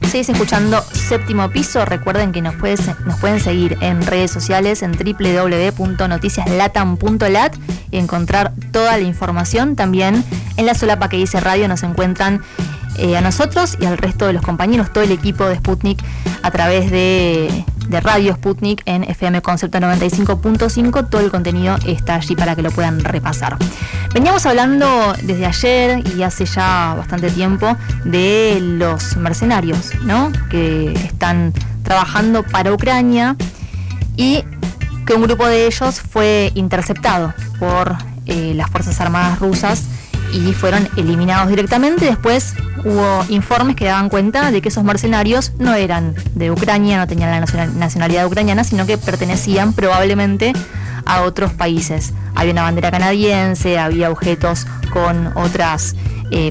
Seguís escuchando Séptimo Piso. Recuerden que nos pueden seguir en redes sociales en www.noticiaslatam.lat y encontrar toda la información. También en la solapa que dice radio nos encuentran a nosotros y al resto de los compañeros, todo el equipo de Sputnik a través de Radio Sputnik en FM Concepto 95.5. Todo el contenido está allí para que lo puedan repasar. Veníamos hablando desde ayer y hace ya bastante tiempo de los mercenarios, ¿no?, que están trabajando para Ucrania y que un grupo de ellos fue interceptado por las Fuerzas Armadas rusas y fueron eliminados directamente. Después hubo informes que daban cuenta de que esos mercenarios no eran de Ucrania, no tenían la nacionalidad ucraniana, sino que pertenecían probablemente a otros países. Había una bandera canadiense, había objetos con otras,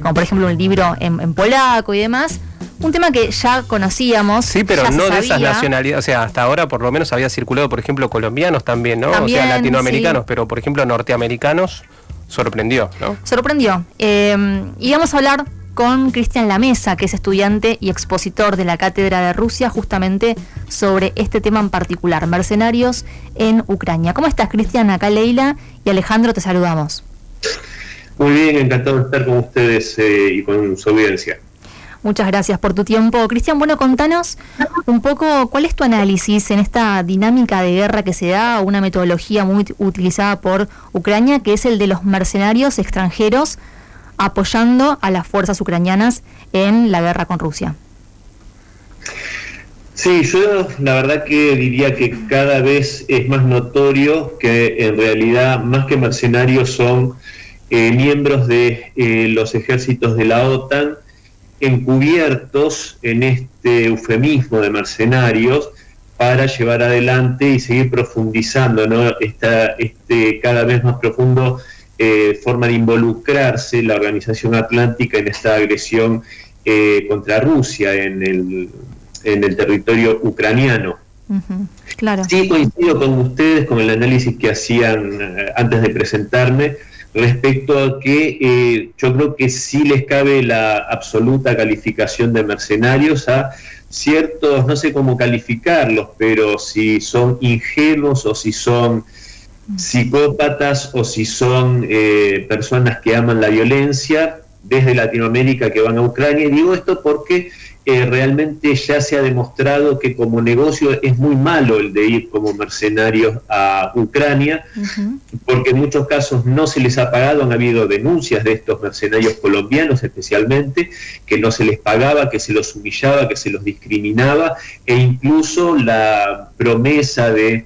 como por ejemplo un libro en polaco y demás. Un tema que ya conocíamos. Sí, pero no de esas nacionalidades. O sea, hasta ahora por lo menos había circulado, por ejemplo, colombianos también, ¿no? También, o sea, latinoamericanos, sí. Pero por ejemplo, norteamericanos, sorprendió, ¿no? Sorprendió. Y vamos a hablar con Cristian Lamesa, que es estudiante y expositor de la Cátedra de Rusia, justamente sobre este tema en particular, mercenarios en Ucrania. ¿Cómo estás, Cristian? Acá Leila y Alejandro, te saludamos. Muy bien, encantado de estar con ustedes y con su audiencia. Muchas gracias por tu tiempo. Cristian, bueno, contanos un poco cuál es tu análisis en esta dinámica de guerra que se da, una metodología muy utilizada por Ucrania, que es el de los mercenarios extranjeros apoyando a las fuerzas ucranianas en la guerra con Rusia. Sí, yo la verdad que diría que cada vez es más notorio que en realidad más que mercenarios son miembros de los ejércitos de la OTAN, encubiertos en este eufemismo de mercenarios para llevar adelante y seguir profundizando, ¿no?, este cada vez más profundo forma de involucrarse la Organización Atlántica en esta agresión contra Rusia en el territorio ucraniano. Claro. Sí, coincido con ustedes con el análisis que hacían antes de presentarme, respecto a que yo creo que sí les cabe la absoluta calificación de mercenarios a ciertos, no sé cómo calificarlos, pero si son ingenuos o si son psicópatas o si son personas que aman la violencia desde Latinoamérica que van a Ucrania. Y digo esto porque realmente ya se ha demostrado que como negocio es muy malo el de ir como mercenarios a Ucrania, porque en muchos casos no se les ha pagado. Han habido denuncias de estos mercenarios colombianos especialmente, que no se les pagaba, que se los humillaba, que se los discriminaba, e incluso la promesa de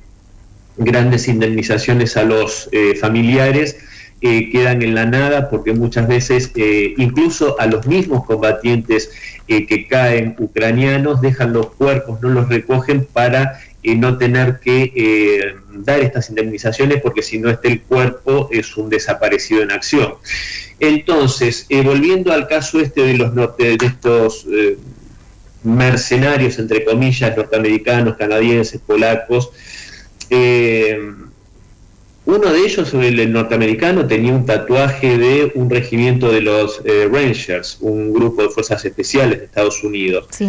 grandes indemnizaciones a los familiares quedan en la nada, porque muchas veces incluso a los mismos combatientes que caen ucranianos dejan los cuerpos, no los recogen para no tener que dar estas indemnizaciones, porque si no está el cuerpo es un desaparecido en acción. Entonces, volviendo al caso de estos mercenarios, entre comillas, norteamericanos, canadienses, polacos, uno de ellos, el norteamericano, tenía un tatuaje de un regimiento de los Rangers, un grupo de fuerzas especiales de Estados Unidos. Sí.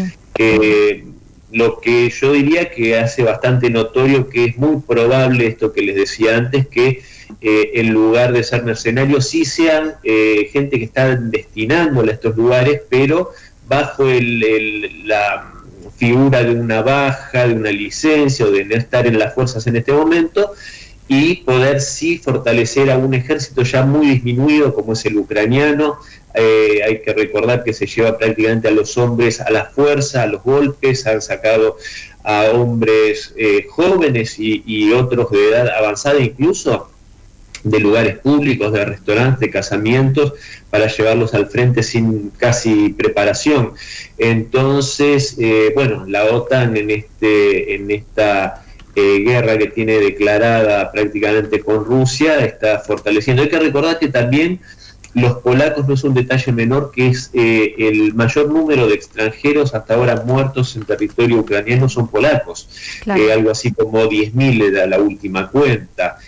Lo que yo diría que hace bastante notorio que es muy probable esto que les decía antes, que en lugar de ser mercenarios sí sean gente que está destinándola a estos lugares, pero bajo la figura de una baja, de una licencia o de no estar en las fuerzas en este momento, y poder sí fortalecer a un ejército ya muy disminuido como es el ucraniano. Hay que recordar que se lleva prácticamente a los hombres a la fuerza, a los golpes. Han sacado a hombres jóvenes y otros de edad avanzada, incluso de lugares públicos, de restaurantes, de casamientos, para llevarlos al frente sin casi preparación. Entonces, bueno, la OTAN en esta guerra que tiene declarada prácticamente con Rusia está fortaleciendo. Hay que recordar que también los polacos, no es un detalle menor, que es el mayor número de extranjeros hasta ahora muertos en territorio ucraniano son polacos. Claro. Algo así como 10.000 era la última cuenta.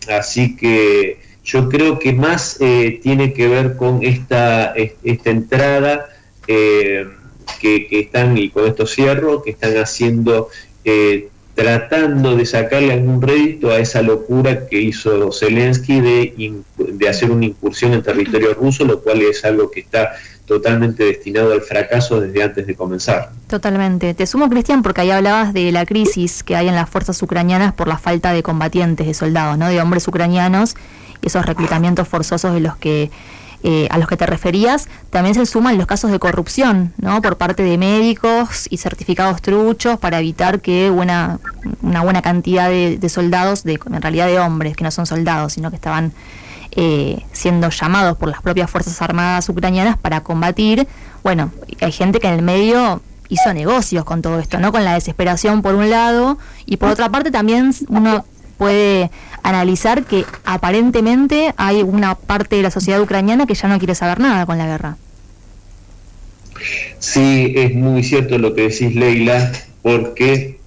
Así que yo creo que más tiene que ver con esta entrada que están, y con esto cierro, que están haciendo, tratando de sacarle algún rédito a esa locura que hizo Zelensky de hacer una incursión en territorio ruso, lo cual es algo que está totalmente destinado al fracaso desde antes de comenzar. Totalmente. Te sumo, Cristian, porque ahí hablabas de la crisis que hay en las fuerzas ucranianas por la falta de combatientes, de soldados, ¿no? De hombres ucranianos, y esos reclutamientos forzosos de los que a los que te referías. También se suman los casos de corrupción, ¿no? Por parte de médicos y certificados truchos para evitar que una buena cantidad de soldados, en realidad de hombres que no son soldados, sino que estaban siendo llamados por las propias Fuerzas Armadas ucranianas para combatir. Bueno, hay gente que en el medio hizo negocios con todo esto, ¿no? Con la desesperación por un lado, y por otra parte también uno puede analizar que aparentemente hay una parte de la sociedad ucraniana que ya no quiere saber nada con la guerra. Sí, es muy cierto lo que decís, Leila, porque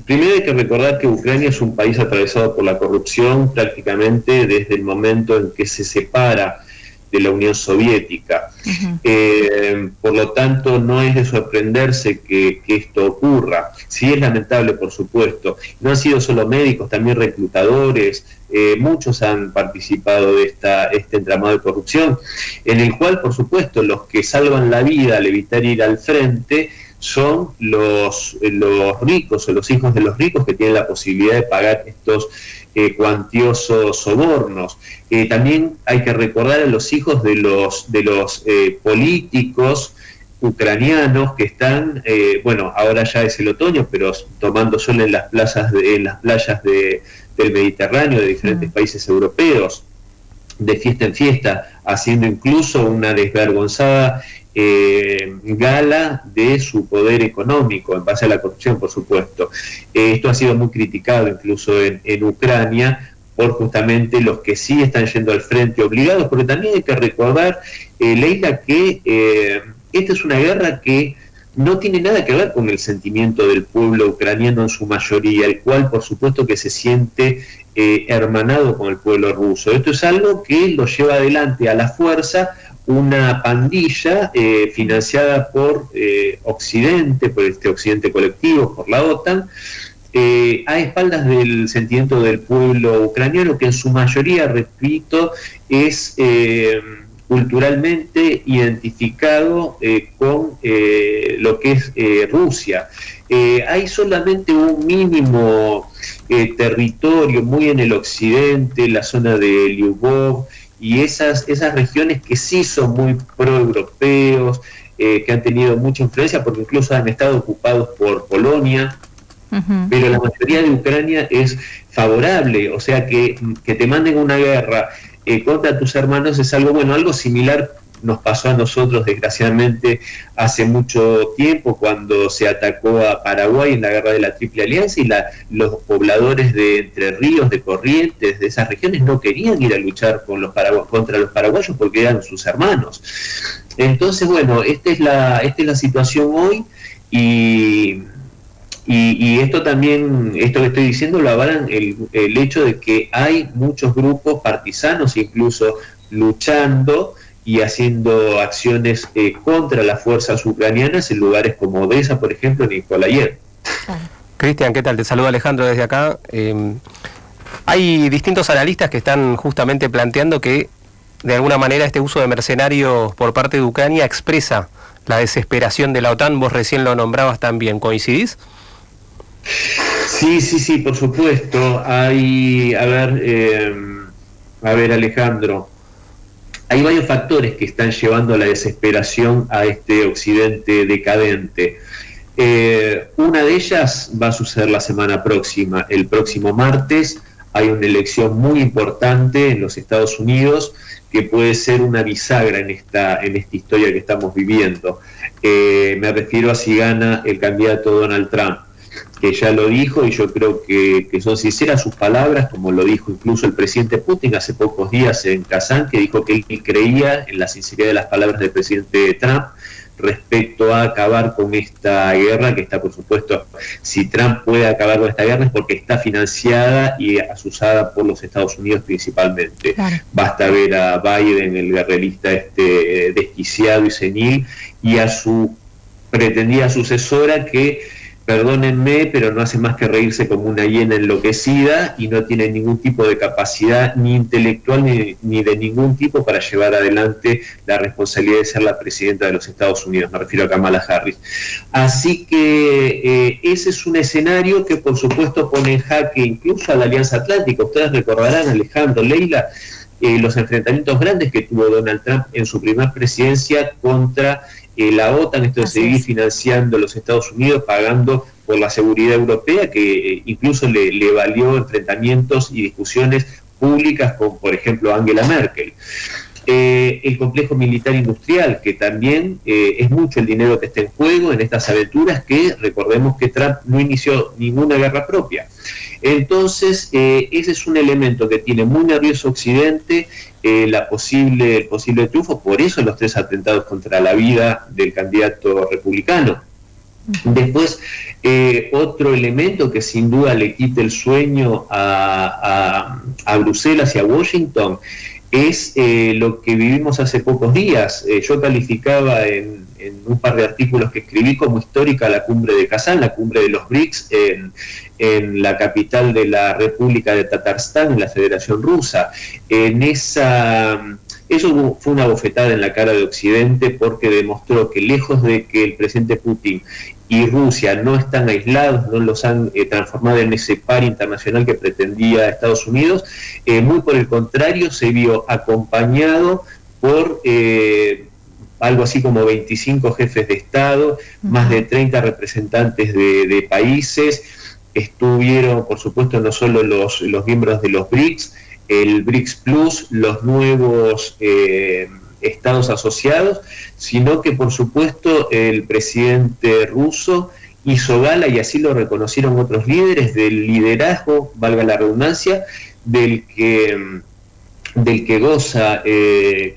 primero hay que recordar que Ucrania es un país atravesado por la corrupción prácticamente desde el momento en que se separa de la Unión Soviética. Por lo tanto, no es de sorprenderse que esto ocurra. Sí es lamentable, por supuesto. No han sido solo médicos, también reclutadores. Muchos han participado de este entramado de corrupción, en el cual, por supuesto, los que salvan la vida al evitar ir al frente son los ricos o los hijos de los ricos, que tienen la posibilidad de pagar estos cuantiosos sobornos. También hay que recordar a los hijos de los políticos ucranianos que están, bueno, ahora ya es el otoño, pero tomando sol en las playas del Mediterráneo, de diferentes países europeos, de fiesta en fiesta, haciendo incluso una desvergonzada gala de su poder económico en base a la corrupción, por supuesto. Esto ha sido muy criticado incluso en Ucrania por justamente los que sí están yendo al frente obligados, pero también hay que recordar, Leila, que esta es una guerra que no tiene nada que ver con el sentimiento del pueblo ucraniano en su mayoría, el cual por supuesto que se siente hermanado con el pueblo ruso. Esto es algo que lo lleva adelante a la fuerza una pandilla financiada por Occidente, por este Occidente colectivo, por la OTAN, a espaldas del sentimiento del pueblo ucraniano, que en su mayoría, repito, es culturalmente identificado con lo que es Rusia. Hay solamente un mínimo territorio muy en el occidente, la zona de Lyubov, y esas regiones que sí son muy pro-europeos, que han tenido mucha influencia porque incluso han estado ocupados por Polonia, pero la mayoría de Ucrania es favorable, o sea que te manden una guerra contra tus hermanos es algo bueno. Algo similar nos pasó a nosotros, desgraciadamente, hace mucho tiempo, cuando se atacó a Paraguay en la guerra de la Triple Alianza, y los pobladores de Entre Ríos, de Corrientes, de esas regiones, no querían ir a luchar contra los paraguayos porque eran sus hermanos. Entonces, bueno, esta es la situación hoy, y esto también, esto que estoy diciendo, lo avalan el hecho de que hay muchos grupos partisanos incluso luchando y haciendo acciones contra las fuerzas ucranianas en lugares como Odessa, por ejemplo, en Nikolayev. Cristian, ¿qué tal? Te saluda Alejandro desde acá. Hay distintos analistas que están justamente planteando que de alguna manera este uso de mercenarios por parte de Ucrania expresa la desesperación de la OTAN. Vos recién lo nombrabas también, ¿coincidís? Sí, por supuesto. A ver, Alejandro, hay varios factores que están llevando a la desesperación a este occidente decadente. Una de ellas va a suceder la semana próxima. El próximo martes hay una elección muy importante en los Estados Unidos que puede ser una bisagra en esta historia que estamos viviendo. Me refiero a si gana el candidato Donald Trump, que ya lo dijo, y yo creo que son sinceras sus palabras, como lo dijo incluso el presidente Putin hace pocos días en Kazán, que dijo que él creía en la sinceridad de las palabras del presidente Trump respecto a acabar con esta guerra, que está, por supuesto, si Trump puede acabar con esta guerra es porque está financiada y asusada por los Estados Unidos principalmente. Claro. Basta ver a Biden, el guerrerista desquiciado y senil, y a su pretendida sucesora que, perdónenme, pero no hace más que reírse como una hiena enloquecida y no tiene ningún tipo de capacidad ni intelectual ni de ningún tipo para llevar adelante la responsabilidad de ser la presidenta de los Estados Unidos, me refiero a Kamala Harris. Así que ese es un escenario que por supuesto pone en jaque incluso a la Alianza Atlántica. Ustedes recordarán, Alejandro, Leila, los enfrentamientos grandes que tuvo Donald Trump en su primera presidencia contra la OTAN, esto de seguir financiando a los Estados Unidos, pagando por la seguridad europea, que incluso le valió enfrentamientos y discusiones públicas con, por ejemplo, Angela Merkel. El complejo militar industrial, que también es mucho el dinero que está en juego en estas aventuras, que recordemos que Trump no inició ninguna guerra propia. Entonces, ese es un elemento que tiene muy nervioso Occidente, el posible triunfo, por eso los 3 atentados contra la vida del candidato republicano. Después, otro elemento que sin duda le quita el sueño a Bruselas y a Washington es lo que vivimos hace pocos días. Yo calificaba en un par de artículos que escribí como histórica la cumbre de Kazán, la cumbre de los BRICS en la capital de la República de Tatarstán, en la Federación Rusa. Eso fue una bofetada en la cara de Occidente, porque demostró que lejos de que el presidente Putin y Rusia no están aislados, no los han transformado en ese par internacional que pretendía Estados Unidos, muy por el contrario, se vio acompañado por algo así como 25 jefes de Estado, más de 30 representantes de países. Estuvieron, por supuesto, no solo los miembros de los BRICS, el BRICS Plus, los nuevos estados asociados, sino que, por supuesto, el presidente ruso hizo gala, y así lo reconocieron otros líderes, del liderazgo, valga la redundancia, del que goza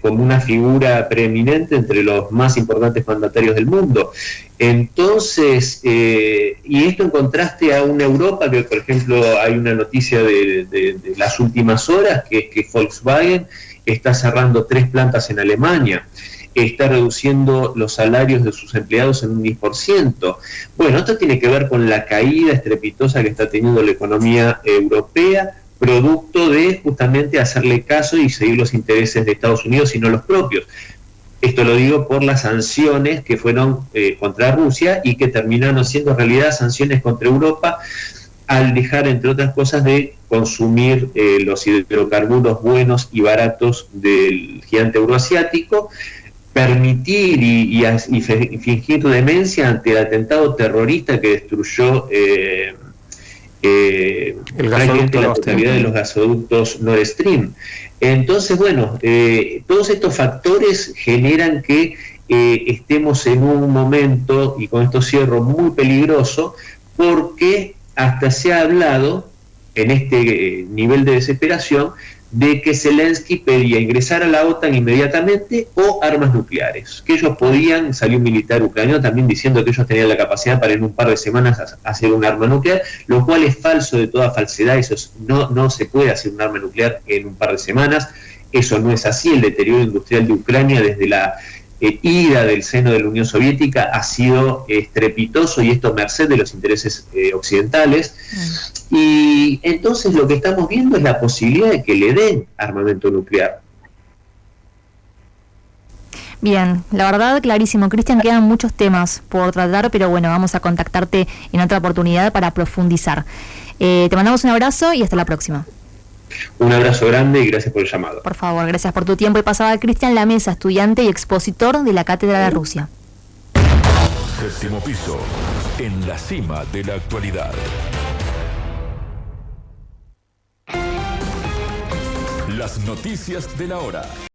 como una figura preeminente entre los más importantes mandatarios del mundo. Entonces, y esto en contraste a una Europa que, por ejemplo, hay una noticia de las últimas horas, que es que Volkswagen está cerrando 3 plantas en Alemania, está reduciendo los salarios de sus empleados en un 10%. Bueno, esto tiene que ver con la caída estrepitosa que está teniendo la economía europea, producto de justamente hacerle caso y seguir los intereses de Estados Unidos y no los propios. Esto lo digo por las sanciones que fueron contra Rusia y que terminaron siendo en realidad sanciones contra Europa, al dejar, entre otras cosas, de consumir los hidrocarburos buenos y baratos del gigante euroasiático, permitir y fingir demencia ante el atentado terrorista que destruyó prácticamente la totalidad de los gasoductos Nord Stream. Entonces, bueno, todos estos factores generan que estemos en un momento, y con esto cierro, muy peligroso, porque hasta se ha hablado, en este nivel de desesperación, de que Zelensky pedía ingresar a la OTAN inmediatamente o armas nucleares, que ellos podían. Salió un militar ucraniano también diciendo que ellos tenían la capacidad para en un par de semanas hacer un arma nuclear, lo cual es falso de toda falsedad. Eso no se puede hacer un arma nuclear en un par de semanas, eso no es así. El deterioro industrial de Ucrania desde la ida del seno de la Unión Soviética ha sido estrepitoso, y esto merced de los intereses occidentales. Y entonces lo que estamos viendo es la posibilidad de que le den armamento nuclear. Bien, la verdad, clarísimo. Cristian, quedan muchos temas por tratar, pero bueno, vamos a contactarte en otra oportunidad para profundizar. Te mandamos un abrazo y hasta la próxima. Un abrazo grande y gracias por el llamado. Por favor, gracias por tu tiempo. Y pasaba Cristian Lamesa, estudiante y expositor de la Cátedra de Rusia. Séptimo piso, en la cima de la actualidad. Las noticias de la hora.